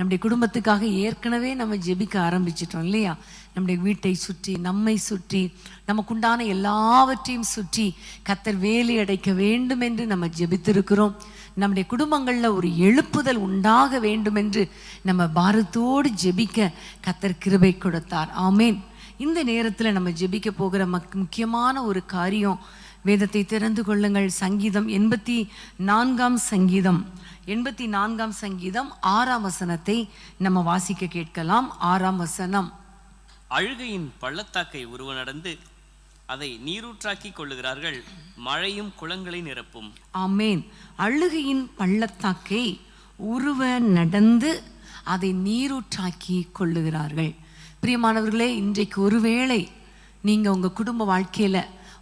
நம்முடைய குடும்பத்துக்காக ஏற்கனவே நம்ம ஜெபிக்க ஆரம்பிச்சிட்டோம் இல்லையா? நம்முடைய வீட்டை சுற்றி, நம்மை சுற்றி, நமக்குண்டான எல்லாவற்றையும் சுற்றி கர்த்தர் வேலி அடைக்க வேண்டும் என்று நம்ம ஜெபித்திருக்கிறோம். நம்முடைய குடும்பங்களில் ஒரு எழுப்புதல் உண்டாக வேண்டும் என்று நம்ம பாரத்தோடு ஜெபிக்க கர்த்தர் கிருபை கொடுத்தார். ஆமேன். இந்த நேரத்தில் நம்ம ஜெபிக்க போகிற முக்கியமான ஒரு காரியம், வேதத்தை திறந்து கொள்ளுங்கள். சங்கீதம் 84 சங்கீதம் 6 வசனத்தை நம்ம வாசிக்க கேட்கலாம். 6 வசனம். அழுகையின் பள்ளத்தாக்கை உருவ நடந்து அதை நீரூற்றாக்கி கொள்ளுகிறார்கள், மழையும் குளங்களை நிரப்பும். ஆமேன். அழுகையின் பள்ளத்தாக்கை உருவ நடந்து அதை நீரூற்றாக்கி கொள்ளுகிறார்கள். பிரியமானவர்களே, இன்றைக்கு ஒருவேளை நீங்கள் உங்கள் குடும்ப வாழ்க்கையில்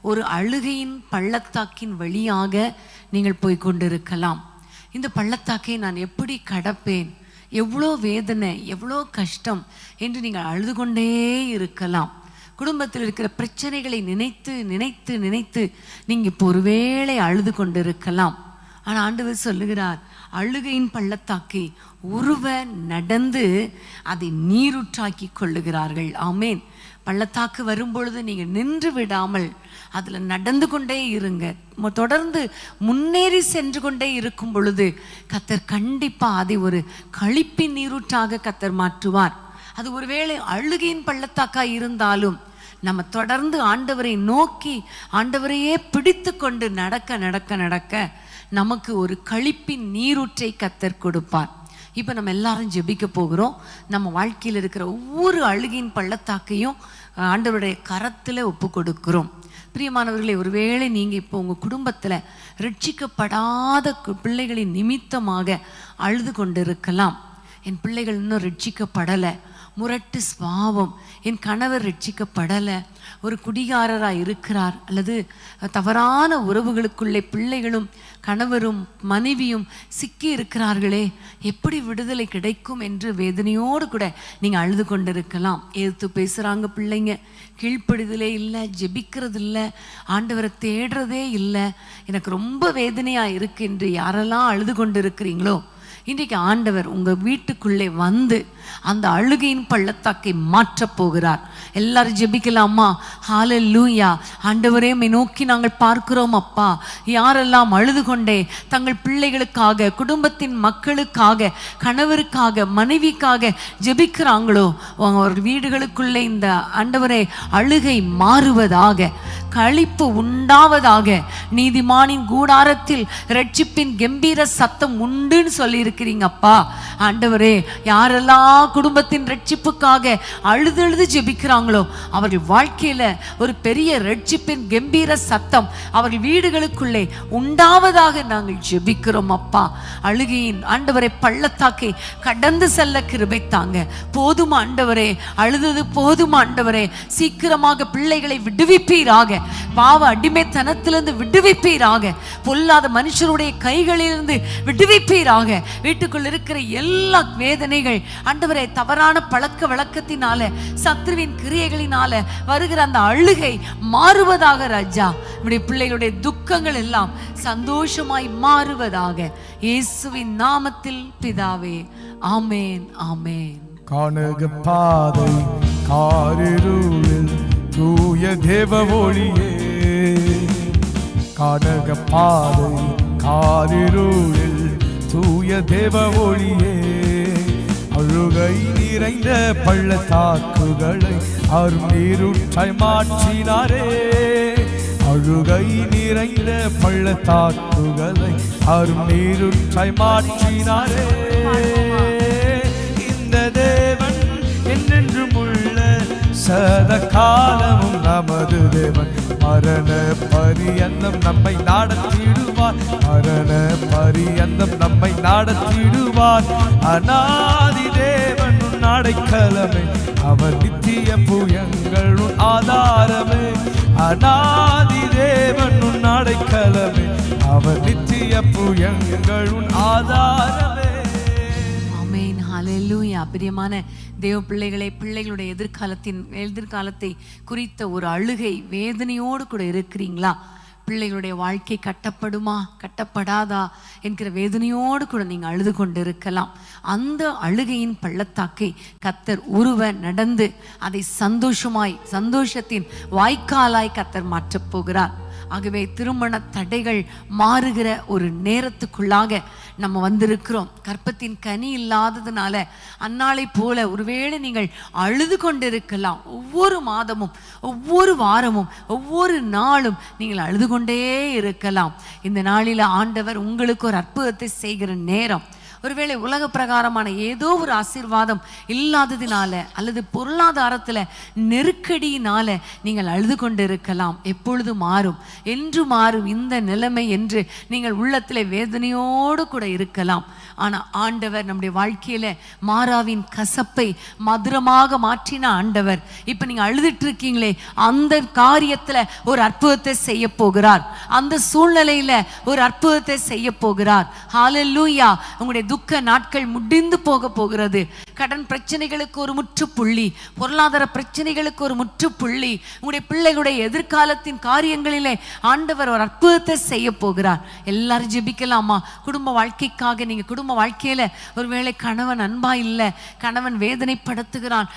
ஒரு அழுகையின் பள்ளத்தாக்கின் வழியாக நீங்கள் போய் கொண்டிருக்கலாம். இந்த பள்ளத்தாக்கை நான் எப்படி கடப்பேன், எவ்வளோ வேதனை, எவ்வளோ கஷ்டம் என்று நீங்கள் அழுது கொண்டே இருக்கலாம். குடும்பத்தில் இருக்கிற பிரச்சனைகளை நினைத்து நினைத்து நினைத்து நீங்கள் இப்போ ஒருவேளை அழுது கொண்டிருக்கலாம். ஆனால் ஆண்டவர் சொல்லுகிறார், அழுகையின் பள்ளத்தாக்கை உருவ நடந்து அதை நீரூற்றாக்கி கொள்ளுகிறார்கள். ஆமேன். பள்ளத்தாக்கு வரும்பொழுது நீங்கள் நின்று விடாமல் அதில் நடந்து கொண்டே இருங்க. தொடர்ந்து முன்னேறி சென்று கொண்டே இருக்கும் பொழுது கர்த்தர் கண்டிப்பாக அதை ஒரு களிப்பின் நீரூற்றாக கர்த்தர் மாற்றுவார். அது ஒருவேளை அழுகையின் பள்ளத்தாக்காக இருந்தாலும் நம்ம தொடர்ந்து ஆண்டவரை நோக்கி ஆண்டவரையே பிடித்து கொண்டு நடக்க நடக்க நடக்க நமக்கு ஒரு களிப்பின் நீரூற்றை கர்த்தர் கொடுப்பார். இப்போ நம்ம எல்லாரும் ஜெபிக்க போகிறோம். நம்ம வாழ்க்கையில் இருக்கிற ஒவ்வொரு அழுகையின் பள்ளத்தாக்கையும் ஆண்டவருடைய கரத்தில் ஒப்பு கொடுக்கிறோம். பிரியமானவர்களே, ஒருவேளை நீங்கள் இப்போ உங்கள் குடும்பத்தில் ரட்சிக்கப்படாத பிள்ளைகளின் நிமித்தமாக அழுது கொண்டிருக்கலாம். என் பிள்ளைகள் இன்னும் ரட்சிக்கப்படலை, முரட்டு சுபாவம், என் கணவர் ரட்சிக்கப்படலை, ஒரு குடிகாரராக இருக்கிறார், அல்லது தவறான உறவுகளுக்குள்ளே பிள்ளைகளும் கணவரும் மனைவியும் சிக்கி இருக்கிறார்களே, எப்படி விடுதலை கிடைக்கும் என்று வேதனையோடு கூட நீங்கள் அழுது கொண்டிருக்கலாம். எதிர்த்து பேசுகிறாங்க பிள்ளைங்க, கீழ்ப்படுதலே இல்லை, ஜெபிக்கிறது இல்லை, ஆண்டவரை தேடுறதே இல்லை, எனக்கு ரொம்ப வேதனையாக இருக்கு என்று யாரெல்லாம் அழுது கொண்டு இருக்கிறீங்களோ, இன்றைக்கு ஆண்டவர் உங்கள் வீட்டுக்குள்ளே வந்து அந்த அழுகையின் பள்ளத்தாக்கை மாற்றப் போகிறார். எல்லாரும் ஜெபிக்கலாமா? ஹல்லேலூயா. ஆண்டவரே, உம்மை நோக்கி நாங்கள் பார்க்கிறோம் அப்பா. யாரெல்லாம் அழுது கொண்டே தங்கள் பிள்ளைகளுக்காக, குடும்பத்தின் மக்களுக்காக, கணவருக்காக, மனைவிக்காக ஜெபிக்கிறாங்களோ, அவர் வீடுகளுக்குள்ளே இந்த ஆண்டவரே அழுகை மாறுவதாக, களிப்பு உண்டாவதாக. நீதிமானின் கூடாரத்தில் ரட்சிப்பின் கம்பீர சத்தம் உண்டுன்னு சொல்லியிருக்கிறீங்கப்பா. ஆண்டவரே, யாரெல்லாம் குடும்பத்தின் ரட்சிப்புக்காக அழுது அழுது ஜெபிக்கிறாங்களோ அவர்கள் வாழ்க்கையில ஒரு பெரிய ரட்சிப்பின் கம்பீர சத்தம் அவர்கள் வீடுகளுக்குள்ளே உண்டாவதாக நாங்கள் ஜெபிக்கிறோம் அப்பா. அழுகையின் ஆண்டவரை பள்ளத்தாக்கை கடந்து செல்ல கிருபை தாங்க. போதும் ஆண்டவரே, அழுதது போதும் ஆண்டவரே, சீக்கிரமாக பிள்ளைகளை விடுவிப்பீராக, பாவ அடிமைத்தனத்திலிருந்து விடுவிப்பீராக, பொல்லாத மனுஷருடைய கைகளிலிருந்து விடுவிப்பீராக. வீட்டுக்குள் இருக்கிற எல்லா வேதனைகள் ஆண்டவரே, தவறான பழக்க வழக்கத்தினால, சத்ருவின் கிரியைகளினால வருகிற அந்த அழுகை மாறுவதாக ராஜா. நம்முடைய பிள்ளைகளுடைய துக்கங்கள் எல்லாம் சந்தோஷமாய் மாறுவதாக, இயேசுவின் நாமத்தில் பிதாவே, ஆமேன் ஆமேன். கானக பாதை காரிருளில் தூய தேவ ஒளியே, கானக பாதை காரிருளில் தூய தேவ ஒளியே, அழுகை நிறைந்த பள்ளத்தாக்குகளை அருநீரூற்றாய் மாற்றினாரே, அழுகை நிறைந்த பள்ளத்தாக்குகளை அருநீரூற்றாய் மாற்றினாரே. இந்த தேவன் என்றென்றும் உள்ள சத காலமும் நமது தேவன், மரண பரியந்தம் நம்மை நாடத்திடுவார், மரண பரியந்தம் நம்மை நாடத்திடுவார். அநாதி தேவன் அடைக்கலமே, அவர் நித்திய புயங்கள் ஆதாரமே, அநாதி தேவன் அடைக்கலமே, அவர் நித்திய புயங்கள் ஆதாரமே. ஆமென். ஹல்லேலூயா. பிரியமான தேவ பிள்ளைகளை, பிள்ளைகளுடைய எதிர்காலத்தை குறித்த ஒரு அழுகை வேதனையோடு கூட இருக்கிறீங்களா? பிள்ளைகளுடைய வாழ்க்கை கட்டப்படுமா கட்டப்படாதா என்கிற வேதனையோடு கூட நீங்கள் அழுது கொண்டு இருக்கலாம். அந்த அழுகையின் பள்ளத்தாக்கை கர்த்தர் உருவ நடந்து அதை சந்தோஷத்தின் வாய்க்காலாய் கர்த்தர் மாற்றப் போகிறார். ஆகவே திருமண தடைகள் மாறுகிற ஒரு நேரத்துக்குள்ளாக நம்ம வந்திருக்கிறோம். கற்பத்தின் கனி இல்லாததுனால அந்நாளை போல ஒருவேளை நீங்கள் அழுது கொண்டிருக்கலாம். ஒவ்வொரு மாதமும் ஒவ்வொரு வாரமும் ஒவ்வொரு நாளும் நீங்கள் அழுது கொண்டே இருக்கலாம். இந்த நாளில் ஆண்டவர் உங்களுக்கு ஒரு அற்புதத்தை செய்கிற நேரம். ஒருவேளை உலக பிரகாரமான ஏதோ ஒரு ஆசீர்வாதம் இல்லாததினால அல்லது பொருளாதாரத்துல நெருக்கடியினால நீங்கள் அழுது கொண்டு இருக்கலாம். எப்பொழுது மாறும், என்று மாறும் இந்த நிலைமை என்று நீங்கள் உள்ளத்திலே வேதனையோடு கூட இருக்கலாம். ஆனா ஆண்டவர் நம்முடைய வாழ்க்கையில மாறாவின் கசப்பை மதுரமாக மாற்றின ஆண்டவர் இப்ப நீங்க அழுதுட்டு இருக்கீங்களே, அந்த காரியத்துல ஒரு அற்புதத்தை செய்ய போகிறார். அந்த சூழ்நிலையில ஒரு அற்புதத்தை செய்ய போகிறார். ஹல்லேலூயா. உங்களுடைய துக்க நாட்கள் முடிந்து போக போகிறது. கடன் பிரச்சனைகளுக்கு ஒரு முற்றுப்புள்ளி, பொருளாதார பிரச்சனைகளுக்கு ஒரு முற்றுப்புள்ளி, உங்களுடைய பிள்ளைகளுடைய எதிர்காலத்தின் காரியங்களிலே ஆண்டவர் ஒரு அற்புதத்தை செய்ய போகிறார். எல்லாரும் ஜெபிக்கலாமா? குடும்ப வாழ்க்கைக்காக. நீங்க குடும்ப வாழ்க்கையில ஒருவேளை கணவன் அன்பா இல்லை, கணவன் வேதனைப்படுத்துகிறான்,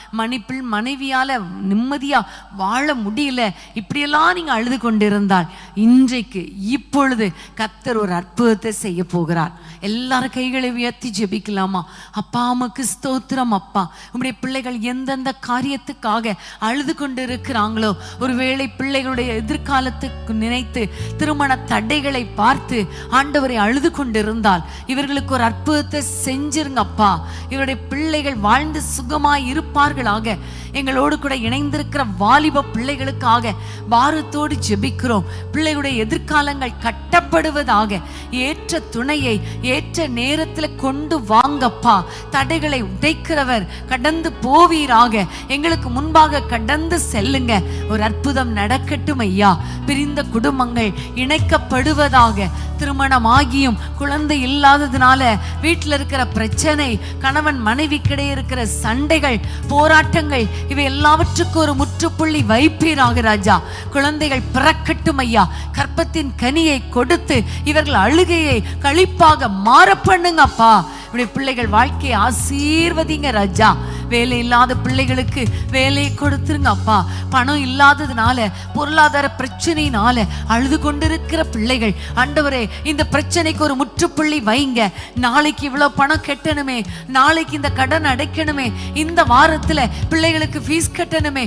மனைவியால நிம்மதியா வாழ முடியல, இப்படியெல்லாம் நீங்க அழுது கொண்டிருந்தால் இன்றைக்கு இப்பொழுது கர்த்தர் ஒரு அற்புதத்தை செய்ய போகிறார். எல்லாரும் கைகளை உயர்த்தி ஜெபிக்கலாமா? அப்பா உமக்கு ஸ்தோத்திரம் அப்பா. உம்முடைய பிள்ளைகள் எந்தெந்த காரியத்துக்காக அழுது கொண்டு இருக்கிறாங்களோ, ஒருவேளை பிள்ளைகளுடைய எதிர்காலத்துக்கு நினைத்து திருமண தடைகளை பார்த்து ஆண்டவரை அழுது கொண்டிருந்தால் இவர்களுக்கு ஒரு அற்புதத்தை செஞ்சிருங்கப்பா. இவருடைய பிள்ளைகள் வாழ்ந்து சுகமாய் இருப்பார்களாக. எங்களோடு கூட இணைந்திருக்கிற வாலிப பிள்ளைகளுக்காக பாரத்தோடு ஜெபிக்கிறோம். பிள்ளைகளுடைய எதிர்காலங்கள் கட்டப்படுவதாக. ஏற்ற துணையை ஏற்ற நேரத்தில் கொண்டு வாங்கப்பா. தடைகளை உடைக்கிறவர் கடந்து போவீராக. எங்களுக்கு முன்பாக கடந்து செல்லுங்க. ஒரு அற்புதம் நடக்கட்டும் ஐயா. பிரிந்த குடும்பங்கள் இணைக்கப்படுவதாக. திருமணமாகியும் குழந்தை இல்லாததுனால வீட்டில் இருக்கிற பிரச்சனை, கணவன் மனைவிக்கிடையே இருக்கிற சண்டைகள், போராட்டங்கள், இவை எல்லாவற்றுக்கும் ஒரு முற்றுப்புள்ளி வைப்பீராக ராஜா. குழந்தைகள் பிறக்கட்டும் ஐயா. கற்பத்தின் கனியை கொடுத்து இவர்கள் அழுகையை களிப்பாக மாற பண்ணுங்கப்பா. இப்படி பிள்ளைகள் வாழ்க்கையை ஆசீர்வதிங்க ராஜா. வேலை இல்லாத பிள்ளைகளுக்கு வேலையை கொடுத்துருங்க அப்பா. பணம் இல்லாததுனால பொருளாதார பிரச்சனையினால அழுது கொண்டிருக்கிற பிள்ளைகள் ஆண்டவரே, இந்த பிரச்சனைக்கு ஒரு முற்றுப்புள்ளி வைங்க. நாளைக்கு இவ்வளவு பணம் கட்டணுமே, நாளைக்கு இந்த கடன் அடைக்கணுமே, இந்த வாரத்துல பிள்ளைகளுக்கு ஃபீஸ் கட்டணுமே,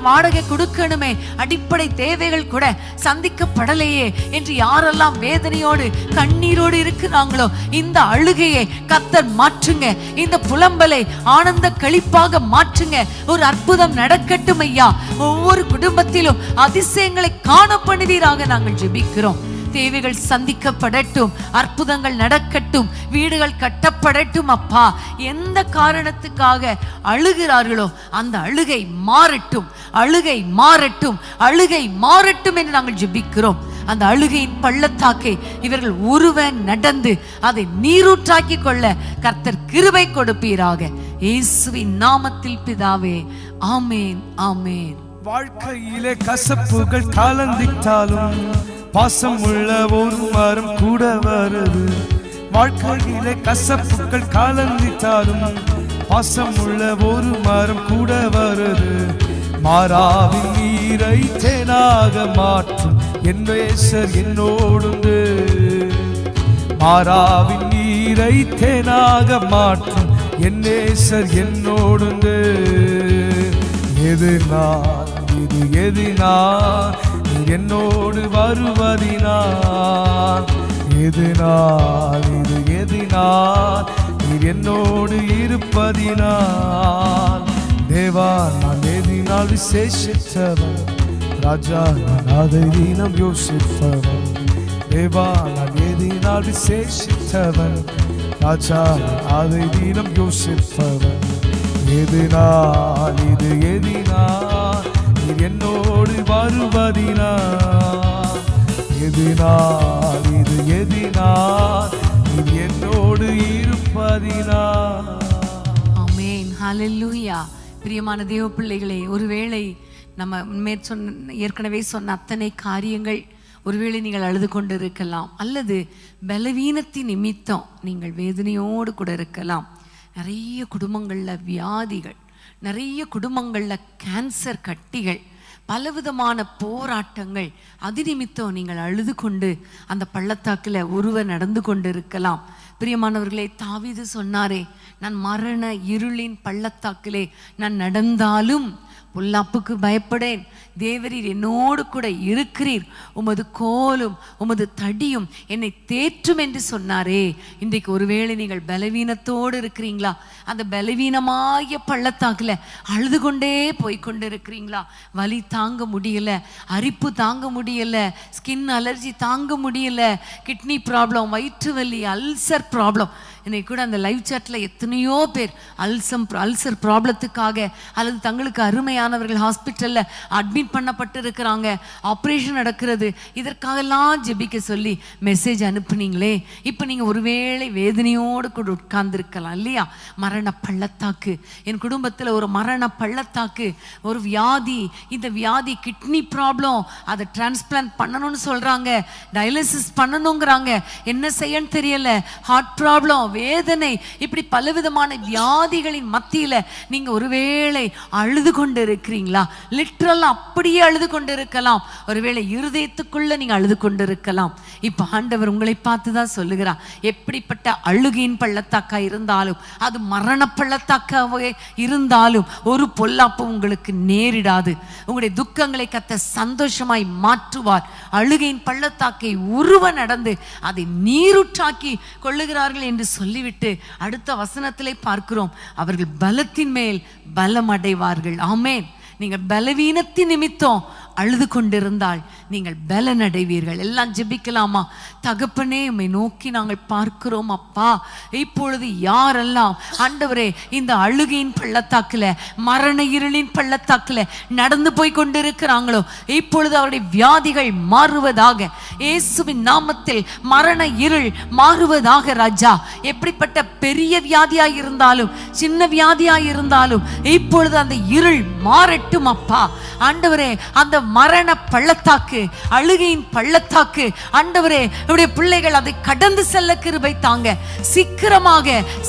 வாடகை கொடுக்கணுமே, அடிப்படை தேவைகள் கூட சந்திக்கப்படலையே என்று யாரெல்லாம் வேதனையோடு கண்ணீரோடு இருக்கிறாங்களோ இந்த அழுகையை கர்த்தர் மாற்றுங்க. இந்த புலம்பலை ஆனந்த களிப்பாக மாற்றுங்க. ஒரு அற்புதம் நடக்கட்டும் ஐயா. ஒவ்வொரு குடும்பத்திலும் அதிசயங்களை காண பண்ணுவீராக நாங்கள் ஜெபிக்கிறோம். தேவைகள் சந்திக்கப்படட்டும், அற்புதங்கள் நடக்கட்டும், வீடுகள் கட்டப்படட்டும் அப்பா. எந்த காரணத்துக்காக அழுகிறார்களோ அந்த அழுகை மாறட்டும், அழுகை மாறட்டும், அழுகை மாறட்டும் என்று நாங்கள் ஜெபிக்கிறோம். அந்த அழுகையின் பள்ளத்தாக்கை இவர்கள் உருவ நடந்து அதை நீரூற்றாக்கி கொள்ள கர்த்தர் கிருபை கொடுப்பீராக. இயேசுவின் நாமத்தில் பிதாவே, ஆமேன் ஆமேன். வாழ்க்கையிலே கசப்புகள் கலந்திட்டாலும் பாசம் உள்ள ஒரு மரம் கூட வருது. வாழ்க்கையிலே கசப்புகள் கலந்திட்டாலும் பாசம் உள்ள ஒரு மரம் கூட வருது. மாறாவின் நீரை தேனாக மாற்றும் என் நேசர் என்னோடுண்டு. மாறாவின் நீரை தேனாக மாற்றும் என் நேசர் என்னோடுண்டு. எதுனால் இது எதினால் நீர் என்னோடு வருவதினால். எதுனால் இது எதினால் நீர் என்னோடு இருப்பதினால். தேவா நான் எதினால் விசேஷித்தவன், ராஜா நான் அதை தினம் யோசிப்பவன். தேவா நான் எதினால் விசேஷித்தவன், ராஜா நான் அதை தினம் யோசிப்பவன். எதினால் இது எதினால் நீர் என்னோடு வருவதினால். எதினால் இது எதினால் நீர் என்னோடு இருப்பதினால். ஆமென். ஹல்லேலூயா. பிரியமான தேவ பிள்ளைகளே, ஒருவேளை நம்ம ஏற்கனவே சொன்ன அத்தனை காரியங்கள் ஒருவேளை நீங்கள் அழுது கொண்டு இருக்கலாம், அல்லது பலவீனத்தின் நிமித்தம் நீங்கள் வேதனையோடு கூட இருக்கலாம். நிறைய குடும்பங்களில் வியாதிகள், நிறைய குடும்பங்களில் கேன்சர் கட்டிகள், பலவிதமான போராட்டங்கள், அது நிமித்தம் நீங்கள் அழுது கொண்டு அந்த பள்ளத்தாக்கில் ஒருவர் நடந்து கொண்டு இருக்கலாம். பிரியமானவர்களே, தாவீது சொன்னாரே, நான் மரண இருளின் பள்ளத்தாக்கிலே நான் நடந்தாலும் பொல்லாப்புக்கு பயப்படேன், தேவரீர் என்னோடு கூட இருக்கிறீர், உமது கோலும் உமது தடியும் என்னை தேற்றும் என்று சொன்னாரே. இன்றைக்கு ஒருவேளை நீங்கள் பலவீனத்தோடு இருக்கிறீங்களா? அந்த பலவீனமாகிய பள்ளத்தாக்குல அழுது கொண்டே போய்கொண்டு இருக்கிறீங்களா? வலி தாங்க முடியல, அரிப்பு தாங்க முடியல, ஸ்கின் அலர்ஜி தாங்க முடியல, கிட்னி ப்ராப்ளம், வயிற்று வலி, அல்சர் ப்ராப்ளம். இன்னைக்கு கூட அந்த லைவ் சாட்டில் எத்தனையோ பேர் அல்சர் ப்ராப்ளத்துக்காக அல்லது தங்களுக்கு அருமையானவர்கள் ஹாஸ்பிட்டலில் அட்மிட் பண்ணப்பட்டு இருக்கிறாங்க, ஆப்ரேஷன் நடக்கிறது, இதற்காகலாம் ஜெபிக்க சொல்லி மெசேஜ் அனுப்புனீங்களே. இப்போ நீங்கள் ஒருவேளை வேதனையோடு கூட உட்கார்ந்துருக்கலாம் இல்லையா? மரண பள்ளத்தாக்கு, என் குடும்பத்தில் ஒரு மரண பள்ளத்தாக்கு, ஒரு வியாதி, இந்த வியாதி கிட்னி ப்ராப்ளம், அதை டிரான்ஸ்பிளான்ட் பண்ணணும்னு சொல்கிறாங்க, டயாலிசிஸ் பண்ணணுங்கிறாங்க, என்ன செய்யன்னு தெரியல, ஹார்ட் ப்ராப்ளம், வேதனை, இப்படி பலவிதமான வியாதிகளின் மத்தியில நீங்க ஒருவேளை அழுது கொண்டு இருக்கிறீங்களா? லிட்டரல் அப்படியே அழுது கொண்டு இருக்கலாம். ஒருவேளை இருதயத்துக்குள்ள நீங்க அழுது கொண்டு இருக்கலாம். இப்ப ஆண்டவர் உங்களை பார்த்துதான் சொல்லுகிறார், எப்படிப்பட்ட அழுகையின் பள்ளத்தாக்கா இருந்தாலும், அது மரண பள்ளத்தாக்காவே இருந்தாலும் ஒரு பொல்லாப்பு உங்களுக்கு நேரிடாது. உங்களுடைய துக்கங்களை கர்த்தர் சந்தோஷமாய் மாற்றுவார். அழுகையின் பள்ளத்தாக்கை உருவ நடந்து அதை நீருற்றாக்கி கொள்ளுகிறார்கள் என்று சொல்லிவிட்டு அடுத்த வசனத்திலே பார்க்கிறோம், அவர்கள் பலத்தின் மேல் பலம் அடைவார்கள். ஆமென். நீங்கள் பலவீனத்தின் நிமித்தம் அழுது கொண்டிருந்தால் நீங்கள் பலன் அடைவீர்கள். எல்லாம் ஜெபிக்கலாமா? தகப்பனே, உம்மை நோக்கி நாங்கள் பார்க்கிறோம் அப்பா. இப்பொழுது யாரெல்லாம் ஆண்டவரே இந்த அழுகையின் பள்ளத்தாக்குல, மரண இருளின் பள்ளத்தாக்குல நடந்து போய் கொண்டிருக்கிறாங்களோ, இப்பொழுது அவருடைய வியாதிகள் மாறுவதாக, இயேசுவின் நாமத்தில் மரண இருள் மாறுவதாக. ராஜா, எப்படிப்பட்ட பெரிய வியாதியாய் இருந்தாலும் சின்ன வியாதியாய் இருந்தாலும் இப்பொழுது அந்த இருள் மாறட்டும் அப்பா. ஆண்டவரே, அந்த மரண பள்ளத்தாக்கு, அழுகையின் பள்ளத்தாக்கு, ஆண்டவரே உடைய பிள்ளைகள் அதை கடந்து செல்ல கிருபை தாங்க.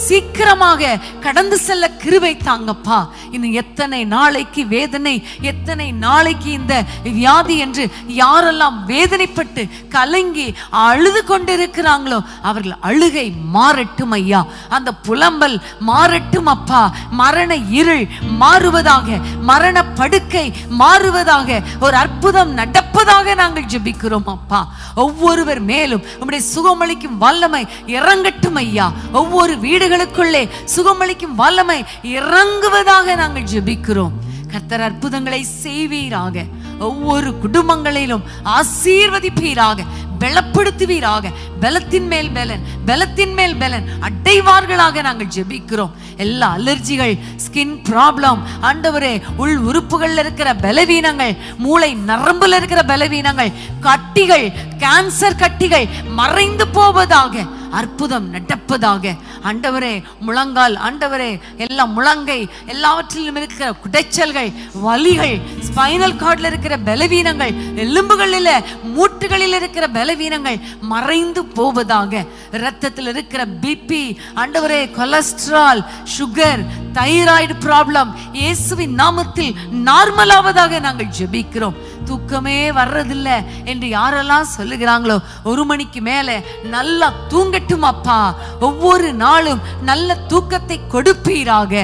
சீக்கிரமாக கடந்து செல்ல கிருபை தாங்கப்பா. இன்னும் எத்தனை நாளைக்கு வேதனை, எத்தனை நாளைக்கு இந்த வியாதி என்று யாரெல்லாம் வேதனைப்பட்டு கலங்கி அழுது கொண்டிருக்கிறாங்களோ அவர்கள் அழுகை மாறட்டும் ஐயா. அந்த புலம்பல் மாறட்டும் அப்பா. மரண இருள் மாறுவதாக, மரண படுக்கை மாறுவதாக, ஒரு அற்புதம் நடப்பதாக நாங்கள் ஜெபிக்கிறோம் அப்பா. ஒவ்வொருவர் மேலும் உம்முடைய சுகமளிக்கும் வல்லமை இறங்கட்டும் ஐயா. ஒவ்வொரு வீடுகளுக்குள்ளே சுகமளிக்கும் வல்லமை இறங்குவதாக நாங்கள் ஜெபிக்கிறோம். கர்த்தர் அற்புதங்களை செய்வீராக, ஒவ்வொரு குடும்பங்களிலும் ஆசீர்வதிப்பீராக, பலப்படுத்துவீராக. பலத்தின் மேல் பலன், பலத்தின் மேல் பலன் அடைவார்களாக நாங்கள் ஜெபிக்கிறோம். எல்லா அலர்ஜிகள், ஸ்கின் ப்ராப்ளம், ஆண்டவரே உள் உறுப்புகள்ல இருக்கிற பலவீனங்கள், மூளை நரம்புல இருக்கிற பலவீனங்கள், கட்டிகள், கேன்சர் கட்டிகள் மறைந்து போவதாக, அற்புதம் நடப்பதாக. ஆண்டவரே முழங்கால், ஆண்டவரே எல்லா முழங்கை, எல்லாவற்றிலும் இருக்கிற குடைச்சல்கள், வலிகள், ஸ்பைனல் கார்ட்ல இருக்கிற பலவீனங்கள், எலும்புகளில் மூட்டுகளில் இருக்கிற பலவீனங்கள் மறைந்து போவதாக. இரத்தத்தில் இருக்கிற பிபி, ஆண்டவரே கொலஸ்ட்ரால், சுகர், தைராய்டு ப்ராப்ளம் இயேசுவின் நாமத்தில் நார்மலாவதாக நாங்கள் ஜெபிக்கிறோம். தூக்கமே வர்றதில்லை என்று யாரெல்லாம் சொல்லுகிறாங்களோ, 1 மணிக்கு மேலே நல்லா தூங்கட்டும் அப்பா. ஒவ்வொரு நாளும் நல்ல தூக்கத்தை கொடுப்பீராக.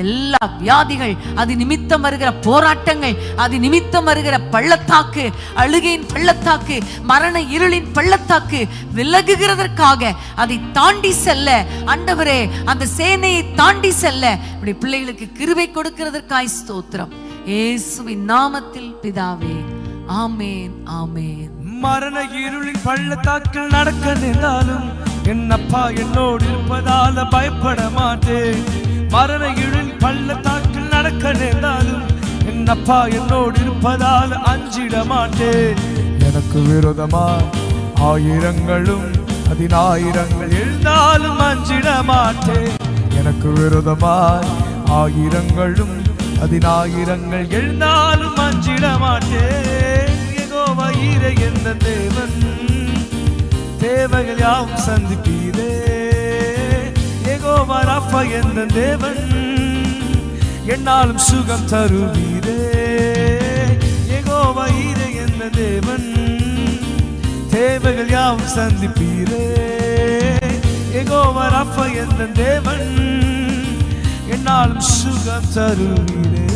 எல்லா வியாதிகள், அது நிமித்தம் வருகிற போராட்டங்கள், அது நிமித்தம் வருகிற பள்ளத்தாக்கு, அழுகையின் பள்ளத்தாக்கு, மரண இருளின் பள்ளத்தாக்கு விலகுகிறதற்காக, அதை தாண்டி செல்ல ஆண்டவரே, அந்த சேனையை தாண்டி செல்ல இப்படி பிள்ளைகளுக்கு கிருபை கொடுக்கிறதற்காய் ஸ்தோத்திரம். இயேசுவின் நாமத்தில் பிதாவே, ஆமேன், ஆமேன். மரண இருளின் பள்ளத்தாக்கில் நடக்க நின்றாலும் என் அப்பா என்னோடு இருப்பதால பயப்பட மாட்டேன். மரண இருளின் பள்ளத்தாக்கில் நடக்க நேர்ந்தாலும் என் அப்பா என்னோடு இருப்பதால் அஞ்சிட மாட்டேன். எனக்கு விரோதமாய் ஆயிரங்களும் 10,000 எழுந்தாலும் அஞ்சிட மாட்டேன். எனக்கு விரோதமாய் ஆயிரங்களும் 10,000 எழுந்தாலும் அஞ்சிட மாட்டேன். யெகோவா ஈரே எந்த தேவன் தேவைகள் யாவும் சந்திப்பீரே. யெகோவா ராஃபா எந்த தேவன் என்னாலும் சுகம் தருவீரே. யெகோவா ஈரே எந்த தேவன் தேவைகள் யாவும் சந்திப்பீரே. யெகோவா ராஃபா எந்த தேவன் என்னாலும் சுகம் தருவீரே.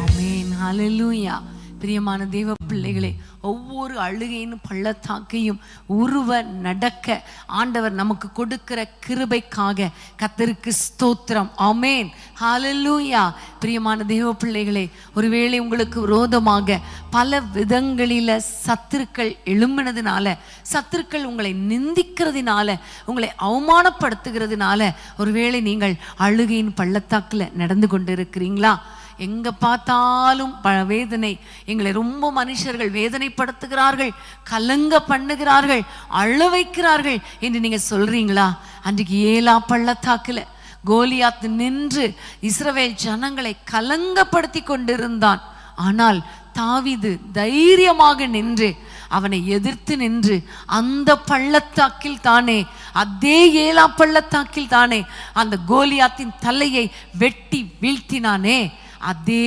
ஆமென். ஹல்லேலூயா. பிரியமான தேவ பிள்ளைகளே, ஒவ்வொரு அழுகையின் பள்ளத்தாக்கையும் உருவ நடக்க ஆண்டவர் நமக்கு கொடுக்கிற கிருபைக்காக கர்த்தருக்கு ஸ்தோத்திரம். ஆமென். ஹல்லேலூயா. பிரியமான தேவ பிள்ளைகளே, ஒருவேளை உங்களுக்கு விரோதமாக பல விதங்களில சத்துருக்கள் எழும்பினதுனால, சத்துருக்கள் உங்களை நிந்திக்கிறதுனால, உங்களை அவமானப்படுத்துகிறதுனால ஒருவேளை நீங்கள் அழுகையின் பள்ளத்தாக்கில் நடந்து கொண்டு இருக்கிறீங்களா? எங்க பார்த்தாலும் வேதனை, எங்களை ரொம்ப மனுஷர்கள் வேதனைப்படுத்துகிறார்கள், கலங்க பண்ணுகிறார்கள், அழ வைக்கிறார்கள் என்று நீங்க சொல்றீங்களா? அன்றைக்கு ஏலா பள்ளத்தாக்குல கோலியாத் நின்று இஸ்ரவேல் ஜனங்களை கலங்கப்படுத்தி கொண்டிருந்தான். ஆனால் தாவீது தைரியமாக நின்று அவனை எதிர்த்து நின்று அந்த பள்ளத்தாக்கில் தானே, அதே ஏலா பள்ளத்தாக்கில் தானே அந்த கோலியாத்தின் தலையை வெட்டி வீழ்த்தினானே. அதே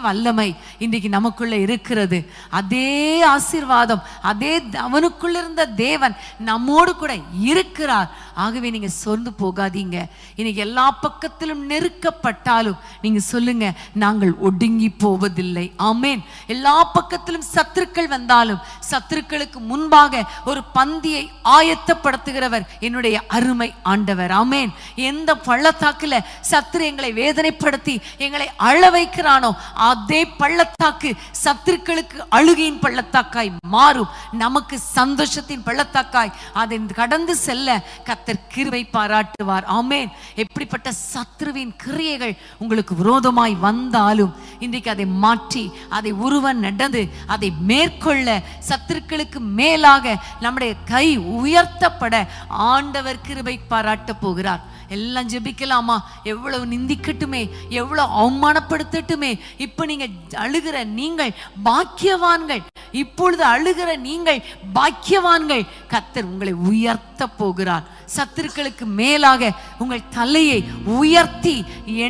வல்லமை இன்றைக்கு நமக்குள்ள இருக்கிறது. அதே ஆசீர்வாதம், அதே அவனுக்குள்ள இருந்த தேவன் நம்மோடு கூட இருக்கிறார். ஆகவே நீங்க சோர்ந்து போகாதீங்க. இன்னைக்கு எல்லா பக்கத்திலும் நெருக்கப்பட்டாலும் நீங்க சொல்லுங்க, நாங்கள் ஒடுங்கி போவதில்லை. ஆமென். எல்லா பக்கத்திலும் சத்துருக்கள் வந்தாலும் சத்துருக்களுக்கு முன்பாக ஒரு பந்தியை ஆயத்தப்படுத்துகிறவர் என்னுடைய அருமை ஆண்டவர். ஆமென். எந்த பள்ளத்தாக்குல சத்துரு எங்களை வேதனைப்படுத்தி எங்களை அழ வைக்கிறானோ அதே பள்ளத்தாக்கு சத்துருக்களுக்கு அழுகையின் பள்ளத்தாக்காய் மாறும், நமக்கு சந்தோஷத்தின் பள்ளத்தாக்காய் அதை கடந்து செல்ல கர்த்தர் கிருபை பாராட்டுவார். ஆமென். எப்படிப்பட்ட சத்துருவின் கிரியைகள் உங்களுக்கு விரோதமாய் வந்தாலும் இன்றைக்கு அதை மாற்றி அதை உருவ நடந்து அதை மேற்கொள்ள சத்துருக்களுக்கு மேலாக நம்முடைய கை உயர்த்தப்பட ஆண்டவர் கிருபை பாராட்ட போகிறார். எல்லாம் ஜெபிக்கலாமா? எவ்வளவு நிந்திக்கட்டுமே, எவ்வளவு அவமானப்படுத்தட்டுமே, இப்ப நீங்க அழுகிற நீங்கள் பாக்கியவான்கள். இப்பொழுது அழுகிற நீங்கள் பாக்கியவான்கள். கர்த்தர் உங்களை உயர்த்த போகிறார். சத்துருக்களுக்கு மேலாக உங்கள் தலையை உயர்த்தி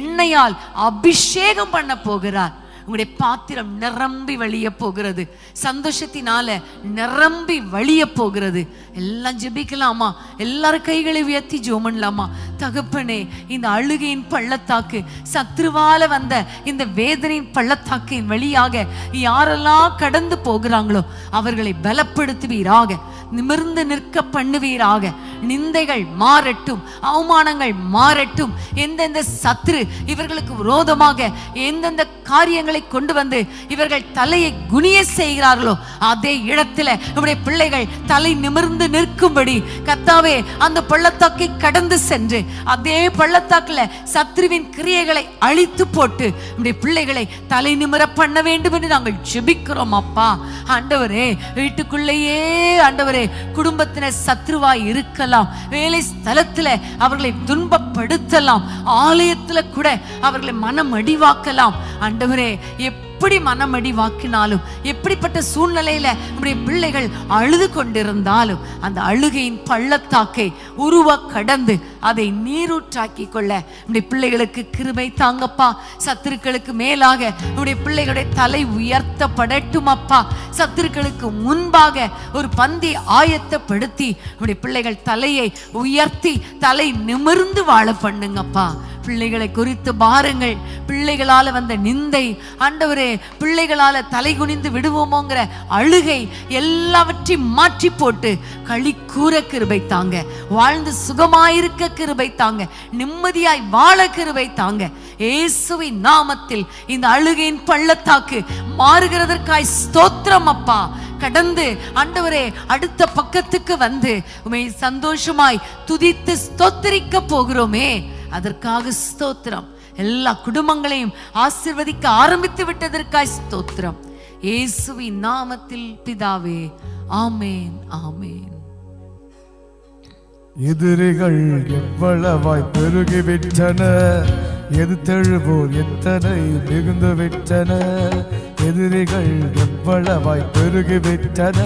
எண்ணெயால் அபிஷேகம் பண்ண போகிறார். உங்களுடைய பாத்திரம் நிரம்பி வழிய போகிறது. சந்தோஷத்தினால நிரம்பி வழிய போகிறது. எல்லாம் ஜெபிக்கலாமா? எல்லாரும் கைகளை உயர்த்தி ஜெபம் பண்ணலாமா? தகப்பனே, இந்த அழுகையின் பள்ளத்தாக்கு, சத்ருவால வந்த இந்த வேதனையின் பள்ளத்தாக்கின் வழியாக யாரெல்லாம் கடந்து போகிறாங்களோ அவர்களை பலப்படுத்துவீராக, நிமிர்ந்து நிற்க பண்ணுவீராக. நிந்தைகள் மாறட்டும், அவமானங்கள் மாறட்டும். எந்தெந்த சத்ரு இவர்களுக்கு விரோதமாக எந்தெந்த காரியங்களை கொண்டு வந்து இவர்கள் தலையை குனிய செய்கிறார்களோ அதே இடத்துல நம்முடைய பிள்ளைகள் தலை நிமிர்ந்து நிற்கும்படி கர்த்தாவே அந்த பள்ளத்தாக்கை கடந்து சென்று அதே பள்ளத்தாக்குல சத்ருவின் கிரியைகளை அழித்து போட்டு நம்முடைய பிள்ளைகளை தலை நிமிர பண்ண வேண்டும் என்று நாங்கள் ஜெபிக்கிறோம். அப்பா ஆண்டவரே, வீட்டுக்குள்ளேயே ஆண்டவரே குடும்பத்தினர் சத்ருவாய் இருக்கலாம், வேலை ஸ்தலத்துல அவர்களை துன்பப்படுத்தலாம், ஆலயத்துல கூட அவர்களை மனம் அடிவாக்கலாம். ஆண்டவரே, எப்படி மனமடி வாக்கினாலும், எப்படிப்பட்ட சூழ்நிலையில நம்முடைய பிள்ளைகள் அழுது கொண்டிருந்தாலும் அந்த அழுகையின் பள்ளத்தாக்கை உருவ கடந்து அதை நீரூற்றாக்கி கொள்ள நம்முடைய பிள்ளைகளுக்கு கிருபை தாங்கப்பா. சத்துருக்களுக்கு மேலாக நம்முடைய பிள்ளைகளுடைய தலை உயர்த்தப்படட்டும் அப்பா. சத்துருக்களுக்கு முன்பாக ஒரு பந்தி ஆயத்தப்படுத்தி நம்முடைய பிள்ளைகள் தலையை உயர்த்தி தலை நிமிர்ந்து வாழ பண்ணுங்கப்பா. பிள்ளைகளை குறித்து பாருங்கள். பிள்ளைகளால வந்த நிந்தை ஆண்டவரே, பிள்ளைகளால தலை குனிந்து விடுவோமோங்கிற அழுகை எல்லாவற்றையும் மாற்றி போட்டு களி கூற கிருபை தாங்க, வாழ்ந்து சுகமாயிருக்க கிருபை தாங்க, நிம்மதியாய் வாழ கிருபை தாங்க. இயேசுவின் நாமத்தில் இந்த அழுகையின் பள்ளத்தாக்கு மாறுகிறதற்காய் ஸ்தோத்திரம் அப்பா. கடந்து ஆண்டவரே அடுத்த பக்கத்துக்கு வந்து உம்மை சந்தோஷமாய் துதித்து ஸ்தோத்திரிக்க போகிறோமே, அதற்காக ஸ்தோத்திரம். எல்லா குடும்பங்களையும் ஆசீர்வதிக்க ஆரம்பித்து விட்டதற்காய் ஸ்தோத்திரம். இயேசுவின் நாமத்தில் பிதாவே, ஆமென், ஆமென். எதிரிகள் எவ்வளவாய் பெருகிவிட்டன, எதிர்த்தெழுவோர் எத்தனை மிகுந்து விட்டன. எதிரிகள் எவ்வளவாய் பெருகிவிட்டன,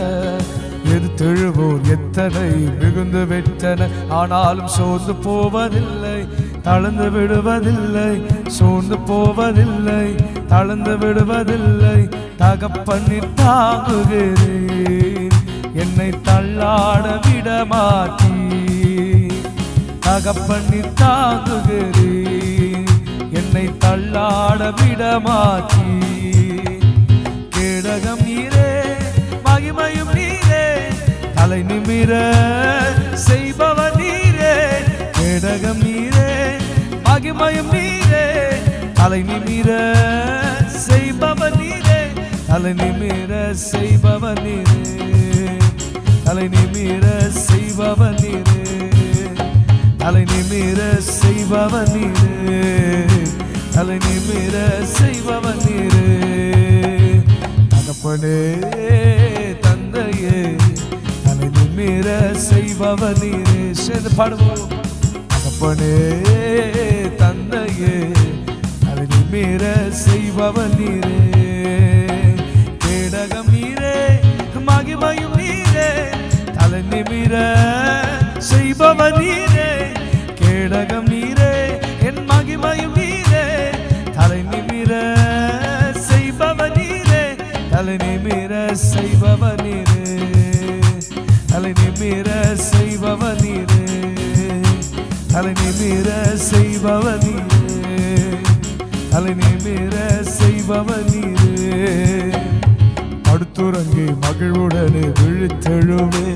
எதிர்த்தெழுவோர் எத்தனை மிகுந்து விட்டன. ஆனாலும் சோர்ந்து போவதில்லை, தளர்ந்து விடுவதில்லை, சோர்ந்து போவதில்லை, தளர்ந்து விடுவதில்லை. தகப்பனில் தாங்குகிறேன், என்னை தள்ளாட விடமாட்டீ. தகப்பனில் தாங்குகிறேன், என்னை தள்ளாட விடமாட்டீ. கேடகம் நீரே, மகிமையும் நீரே, தலை நிமிர செய்பவர் நீரே. கேடகம் நீரே, மகிமையும் நீரே, தலை நிமிர செய்பவர் நீரே. தலை நிமிர செய்பவர் நீரே, தலை நிமிர செய்பவர் நீரே, தலை நிமிர செய்பவர் நீரே, தலை நிமிர செய்பவர் நீரே. தகப்பனே தந்தையே, தலை நிமிர செய்பவர் நீரே. சேர்ந்து பாடுவோம். தகப்பனே தந்தையே, தலை நிமிர செய்பவர் நீரே. கேடகம் நீரே, மகிமையும் நீரே, தலை நிமிர செய்பவர் நீரே. கேடகம் நீரே, என் மகிமையும் நீரே, தலை நிமிர செய்பவர் நீரே. தலை நிமிர செய்பவர் நீரே, தலை நிமிர செய்பவர் நீரே, தலை நிமிர செய்பவர் நீரே, தலை நிமிர செய்பவர் நீரே. படுத்துறங்கி மகிழ்வுடனே விழித்தெழுவே,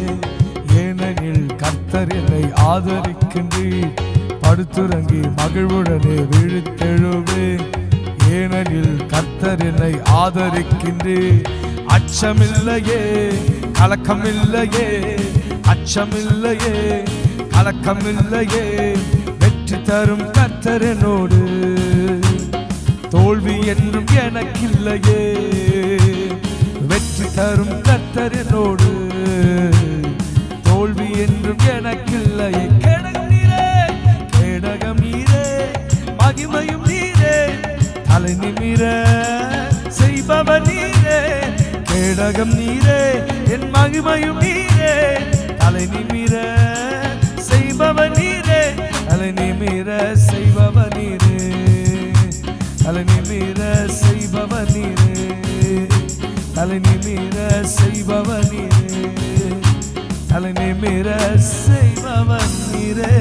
ஏனெனில் கர்த்தர் என்னை ஆதரிக்கின்றீர். படுத்துறங்கி மகிழ்வுடனே விழித்தெழுவே, ஏனெனில் கர்த்தர் என்னை ஆதரிக்கின்றீர். அச்சமில்லையே, கலக்கமில்லையே, அச்சமில்லையே, கலக்கமில்லையே. வெற்றி தரும் கர்த்தர் என்னோடு, தோல்வி என்றும் எனக்கில்லையே. வெற்றி தரும் கர்த்தர் என்னோடு, தோல்வி என்றும் எனக்கில்லையே. கேடகம் நீரே, கேடகம் நீரே, மகிமையும் நீரே, தலை நிமிர செய்பவர் நீரே. கேடகம் நீரே, என் மகிமையும் நீரே, தலை நிமிர செய்பவர் நீரே. தலை நிமிர செய்பவர் நீரே, தலை நிமிர செய்பவர் நீரே, தலை நிமிர செய்பவர் நீரே, தலை நிமிர செய்பவர் நீரே.